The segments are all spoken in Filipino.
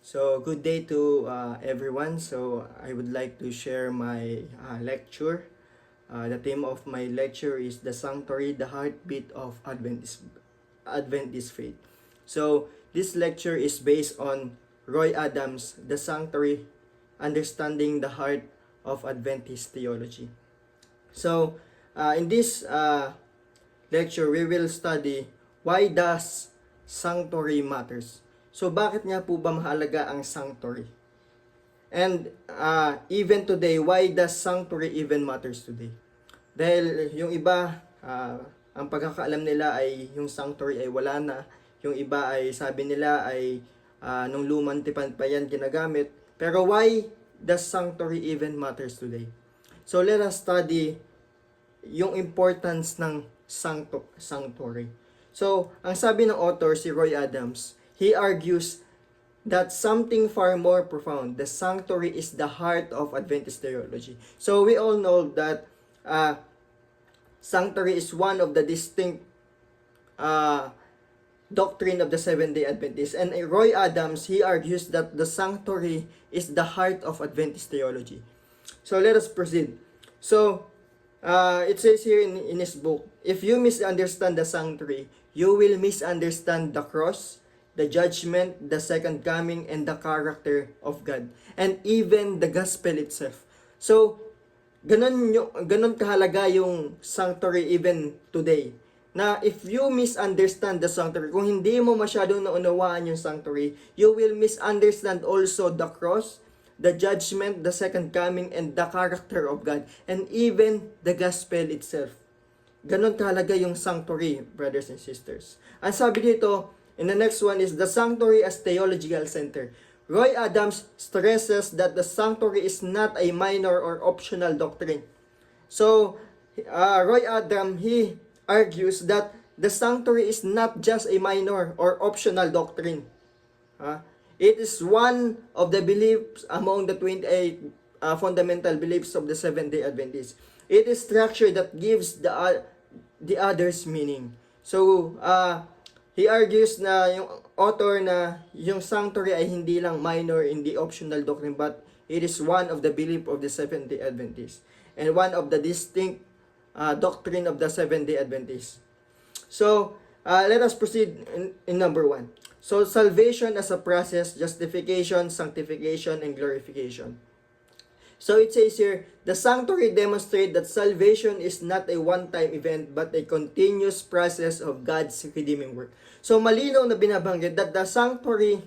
So, good day to everyone. So, I would like to share my lecture. The theme of my lecture is The Sanctuary, the Heartbeat of Adventist Faith. So, this lecture is based on Roy Adams' The Sanctuary, Understanding the Heart of Adventist Theology. So, in this lecture, we will study why does sanctuary matters. So, bakit nga po ba mahalaga ang sanctuary? And even today, why does sanctuary even matters today? Dahil yung iba, ang pagkakaalam nila ay yung sanctuary ay wala na. Yung iba ay sabi nila ay nung lumang tipan pa yan ginagamit. Pero why does sanctuary even matters today? So let us study yung importance ng sanctuary. So, ang sabi ng author, si Roy Adams, he argues that something far more profound, the sanctuary is the heart of Adventist theology. So, we all know that sanctuary is one of the distinct doctrine of the Seventh-day Adventists. And Roy Adams, he argues that the sanctuary is the heart of Adventist theology. So, let us proceed. So, it says here in his book, if you misunderstand the sanctuary, you will misunderstand the cross, the judgment, the second coming, and the character of God, and even the gospel itself. So, ganun kahalaga yung sanctuary even today. Na if you misunderstand the sanctuary, kung hindi mo masyadong naunawaan yung sanctuary, you will misunderstand also the cross, the judgment, the second coming, and the character of God, and even the gospel itself. Ganon kahalaga yung sanctuary, brothers and sisters. Ang sabi dito, in the next one is the sanctuary as theological center. Roy Adams stresses that the sanctuary is not a minor or optional doctrine. So, Roy Adams, he argues that the sanctuary is not just a minor or optional doctrine. It is one of the beliefs among the 28 fundamental beliefs of the Seventh-day Adventists. It is structure that gives the others meaning. So, he argues na yung author na yung sanctuary ay hindi lang minor, hindi optional doctrine, but it is one of the belief of the Seventh-day Adventists and one of the distinct doctrine of the Seventh-day Adventists. So, let us proceed in number 1. So, salvation as a process, justification, sanctification, and glorification. So, it says here, the sanctuary demonstrates that salvation is not a one-time event but a continuous process of God's redeeming work. So, malinaw na binabanggit that the sanctuary,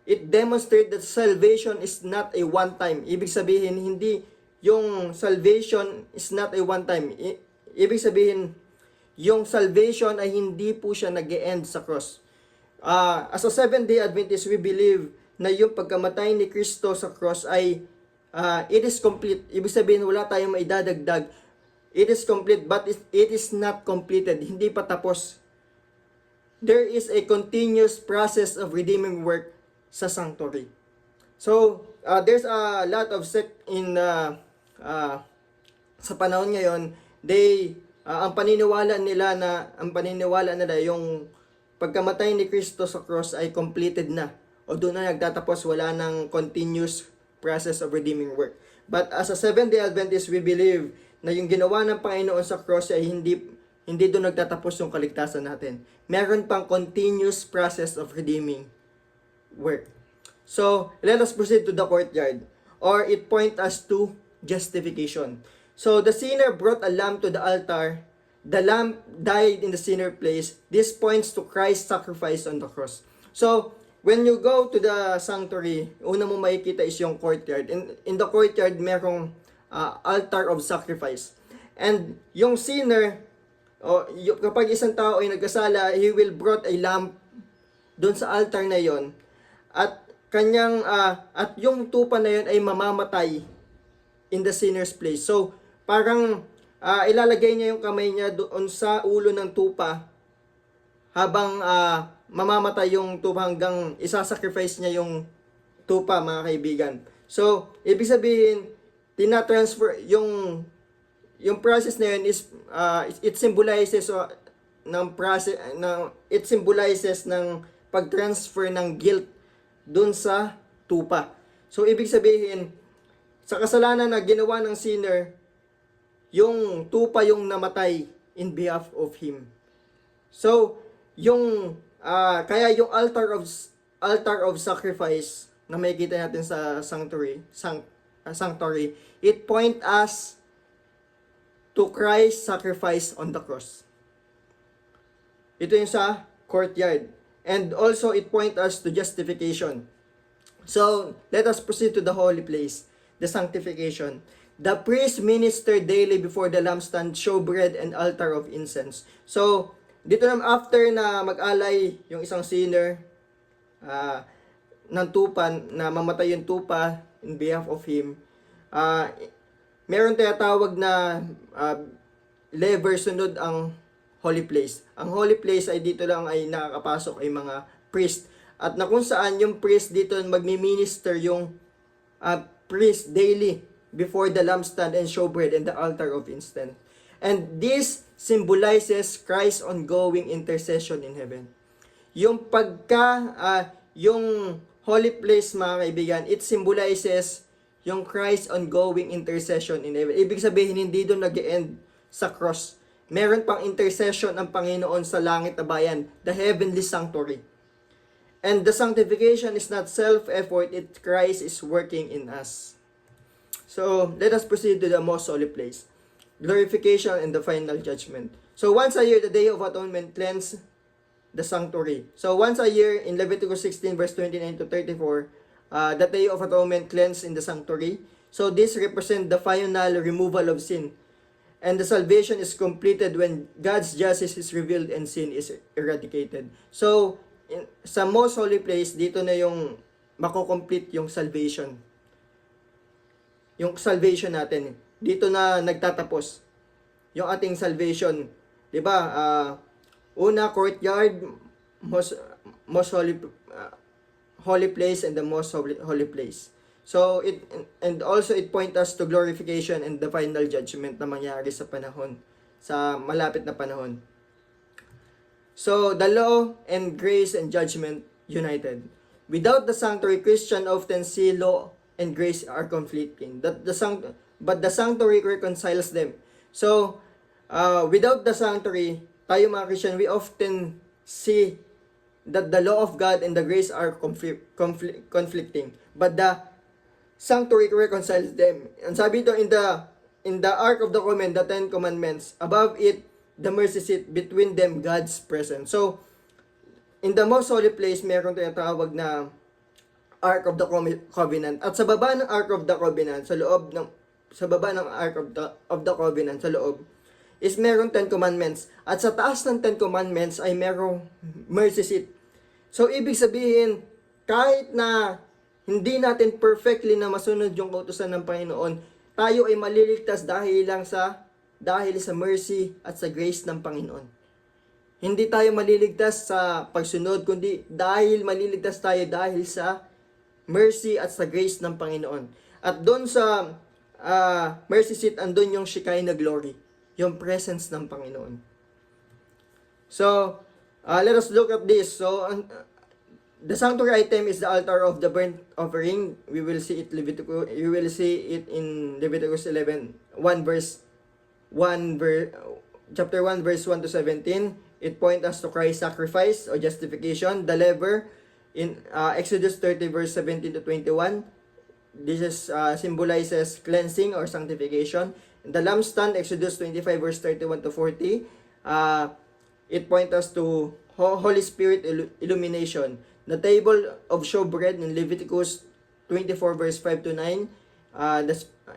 it demonstrates that salvation is not a one-time. Ibig sabihin, hindi yung salvation is not a one-time. Ibig sabihin, yung salvation ay hindi po siya nag-e-end sa cross. As a Seventh-day Adventist, we believe na yung pagkamatay ni Kristo sa cross ay it is complete. Ibig sabihin, wala tayong maidadagdag. It is complete, but it is not completed. Hindi pa tapos. There is a continuous process of redeeming work sa sanctuary. So, there's a lot of sect in sa panahon ngayon, ang paniniwala nila yung pagkamatay ni Kristo sa cross ay completed na. O doon na nagtatapos, wala ng continuous process of redeeming work. But as a Seventh-day Adventist, we believe na yung ginawa ng Panginoon sa cross ay hindi doon nagtatapos yung kaligtasan natin. Meron pang continuous process of redeeming work. So, let us proceed to the courtyard. Or it point us to justification. So, the sinner brought a lamb to the altar. The lamb died in the sinner place. This points to Christ's sacrifice on the cross. So, when you go to the sanctuary, una mo makikita is yung courtyard. In the courtyard, merong altar of sacrifice. And yung sinner, kapag isang tao ay nagkasala, he will brought a lamb doon sa altar na yon. At yung tupa na yon ay mamamatay in the sinner's place. So, parang ilalagay niya yung kamay niya doon sa ulo ng tupa habang mamamatay yung tupa hanggang isasacrifice niya yung tupa, mga kaibigan. So, ibig sabihin, tina-transfer yung process na yun is it symbolizes ng pag-transfer ng guilt dun sa tupa. So, ibig sabihin, sa kasalanan na ginawa ng sinner, yung tupa yung namatay in behalf of him. So, yung kaya yung altar of sacrifice na makikita natin sa sanctuary, it point us to Christ's sacrifice on the cross. Ito yung sa courtyard. And also, it point us to justification. So, let us proceed to the holy place, the sanctification. The priest ministered daily before the lampstand, showbread, and altar of incense. So, dito naman after na mag-alay yung isang sinner ng tupa, na mamatay yung tupa in behalf of him, meron tinatawag na lever sunod ang holy place. Ang holy place ay dito lang ay nakakapasok ay mga priest. At na kung saan yung priest dito magmi-minister yung priest daily before the lampstand and showbread and the altar of incense. And this symbolizes Christ's ongoing intercession in heaven. Yung yung holy place, mga kaibigan, it symbolizes yung Christ's ongoing intercession in heaven. Ibig sabihin, hindi doon nag-end sa cross. Meron pang intercession ang Panginoon sa langit na bayan, the heavenly sanctuary. And the sanctification is not self-effort, Christ is working in us. So, let us proceed to the most holy place. Glorification and the final judgment. So, once a year, the Day of Atonement cleanse the sanctuary. So, once a year, in Leviticus 16, verse 29 to 34, the Day of Atonement cleanse in the sanctuary. So, this represents the final removal of sin. And the salvation is completed when God's justice is revealed and sin is eradicated. So, sa most holy place, dito na yung mako-complete yung salvation. Yung salvation natin. Dito na nagtatapos yung ating salvation. 'Di ba? Una, courtyard, most holy place, and the most holy place. So and also it point us to glorification and the final judgment na mangyari sa malapit na panahon. So the law and grace and judgment united. Without the sanctuary, Christian often see law and grace are conflicting. But the sanctuary reconciles them. So without the sanctuary, tayo mga Christian, we often see that the law of God and the grace are conflicting. But the sanctuary reconciles them. And sabi ito in the Ark of the Covenant, the Ten Commandments, above it, the mercy seat, between them, God's presence. So, in the most holy place, meron tinatawag na Ark of the Covenant. At sa baba ng Ark of the Covenant, sa baba ng Ark of the Covenant, sa loob, is meron 10 Commandments. At sa taas ng 10 Commandments ay merong mercy seat. So, ibig sabihin, kahit na hindi natin perfectly na masunod yung kautusan ng Panginoon, tayo ay maliligtas dahil sa mercy at sa grace ng Panginoon. Hindi tayo maliligtas sa pagsunod, kundi maliligtas tayo dahil sa mercy at sa grace ng Panginoon. At doon sa mercy seat, andun yung Shekinah glory, yung presence ng Panginoon. So, let us look at this. So, the sanctuary item is the altar of the burnt offering. We will see it in Leviticus 11, chapter 1 verse 1 to 17. It points us to Christ's sacrifice or justification. The lever in Exodus 30 verse 17 to 21. This is symbolizes cleansing or sanctification. The lampstand, Exodus 25 verse 31 to 40. It points us to Holy Spirit illumination. The table of showbread in Leviticus 24 verse 5 to 9,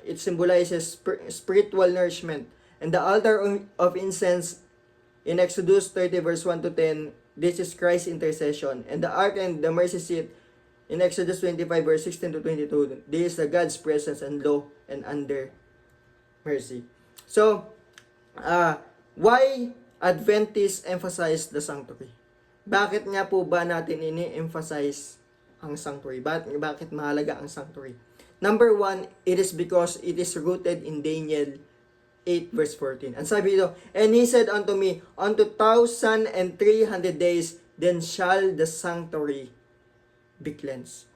it symbolizes spiritual nourishment. And the altar of incense in Exodus 30 verse 1 to 10, this is Christ's intercession. And the ark and the mercy seat in Exodus 25 verse 16 to 22, this is the God's presence and law and under mercy. So, why Adventists emphasize the sanctuary? Bakit nga po ba natin ini-emphasize ang sanctuary? Bakit mahalaga ang sanctuary? Number 1, it is because it is rooted in Daniel 8 verse 14. And sabi dito, and he said unto me, unto 1,300 days, then shall the sanctuary be cleansed.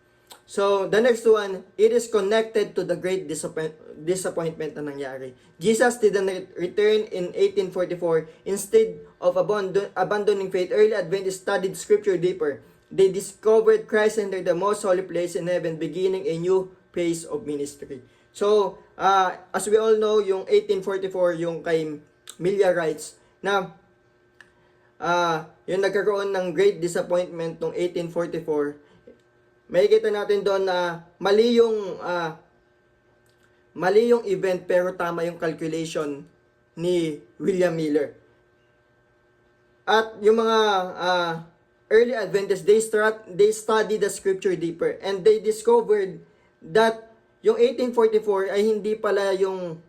So, the next one, it is connected to the great disappointment na nangyari. Jesus didn't return in 1844. Instead of abandoning faith, early Adventists studied Scripture deeper. They discovered Christ entered the most holy place in heaven, beginning a new phase of ministry. So, as we all know, yung 1844, yung kay Millerites, na yung nagkaroon ng great disappointment noong 1844, may kita natin doon na mali yung event pero tama yung calculation ni William Miller. At yung mga early Adventists, they studied the scripture deeper and they discovered that yung 1844 ay hindi pala yung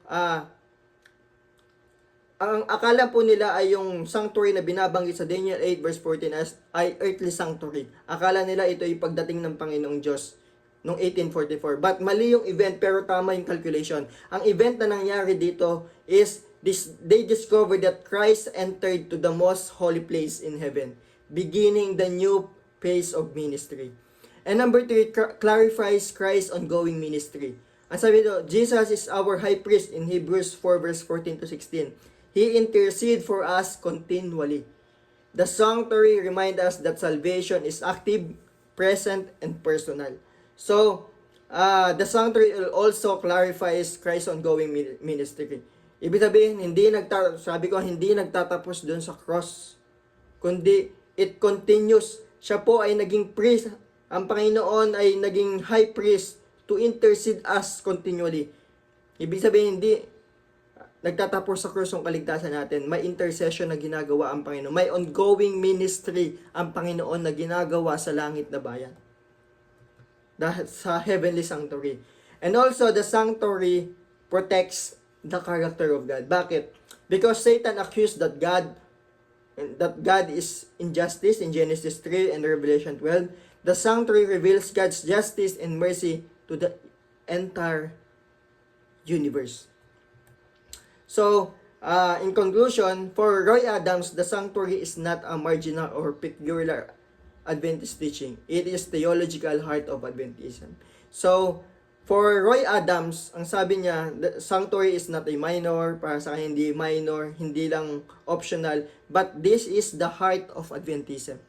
ang akala po nila ay yung sanctuary na binabanggit sa Daniel 8 verse 14 ay earthly sanctuary. Akala nila ito ay pagdating ng Panginoong Diyos noong 1844. But mali yung event pero tama yung calculation. Ang event na nangyari dito is they discovered that Christ entered to the most holy place in heaven, beginning the new phase of ministry. And number 3, clarifies Christ's ongoing ministry. Ang sabi dito, Jesus is our high priest in Hebrews 4 verse 14 to 16. He intercedes for us continually. The sanctuary reminds us that salvation is active, present, and personal. So, the sanctuary also clarifies Christ's ongoing ministry. Ibig sabihin, hindi nagtatapos doon sa cross, kundi it continues. Siya po ay naging priest, ang Panginoon ay naging high priest to intercede us continually. Ibig sabihin, hindi nagtatapos sa krus ang kaligtasan natin. May intercession na ginagawa ang Panginoon. May ongoing ministry ang Panginoon na ginagawa sa langit na bayan. Sa heavenly sanctuary. And also, the sanctuary protects the character of God. Bakit? Because Satan accused that God is injustice in Genesis 3 and Revelation 12. The sanctuary reveals God's justice and mercy to the entire universe. So, in conclusion, for Roy Adams, the sanctuary is not a marginal or peculiar Adventist teaching. It is theological heart of Adventism. So, for Roy Adams, ang sabi niya, the sanctuary is not a minor, para sa kanya hindi minor, hindi lang optional, but this is the heart of Adventism.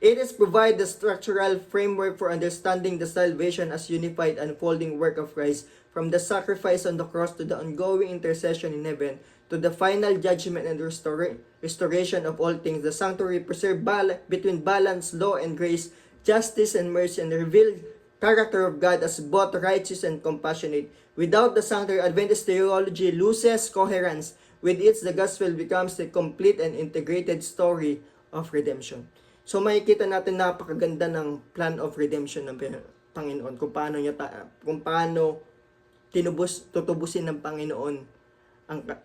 It is provide the structural framework for understanding the salvation as unified unfolding work of Christ, from the sacrifice on the cross to the ongoing intercession in heaven, to the final judgment and restoration of all things. The sanctuary preserve between balance, law and grace, justice and mercy, and the revealed character of God as both righteous and compassionate. Without the sanctuary, Adventist theology loses coherence. With it, the gospel becomes a complete and integrated story of redemption. So makikita natin napakaganda ng plan of redemption ng Panginoon, kung paano tutubusin ng Panginoon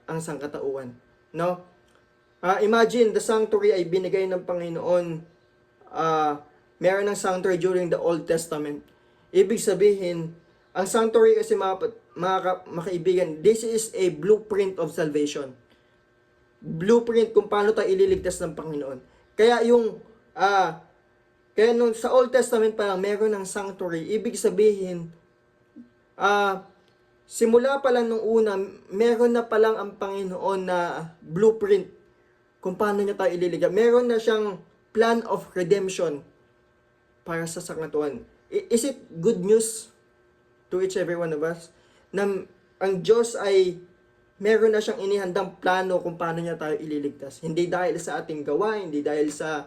ang sangkatauhan, no? Imagine the sanctuary ay binigay ng Panginoon, meron ng sanctuary during the Old Testament. Ibig sabihin, ang sanctuary kasi mga kaibigan, this is a blueprint of salvation. Blueprint kung paano tayo ililigtas ng Panginoon. Kaya nung sa Old Testament pa lang meron ng sanctuary, ibig sabihin, simula pa lang nung una, meron na palang ang Panginoon na blueprint kung paano niya tayo ililigtas. Meron na siyang plan of redemption para sa sangkatuan. Is it good news to each every one of us na ang Diyos ay meron na siyang inihandang plano kung paano niya tayo ililigtas? Hindi dahil sa ating gawa, hindi dahil sa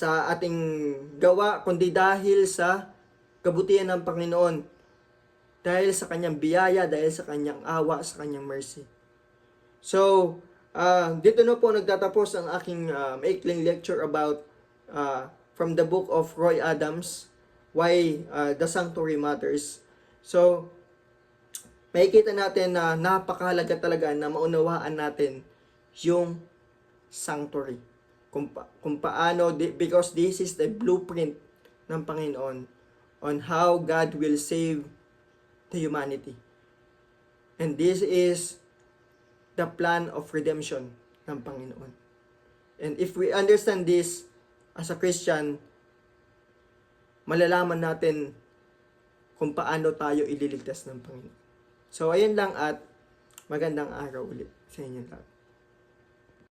ating gawa, kundi dahil sa kabutihan ng Panginoon, dahil sa kanyang biyaya, dahil sa kanyang awa, sa kanyang mercy. So, dito na po nagtatapos ang aking maikling lecture about from the book of Roy Adams, Why the Sanctuary Matters. So, makikita natin na napakahalaga talaga na maunawaan natin yung sanctuary. Kung paano, because this is the blueprint ng Panginoon on how God will save the humanity. And this is the plan of redemption ng Panginoon. And if we understand this as a Christian, malalaman natin kung paano tayo ililigtas ng Panginoon. So, ayun lang at magandang araw ulit sa inyo lahat.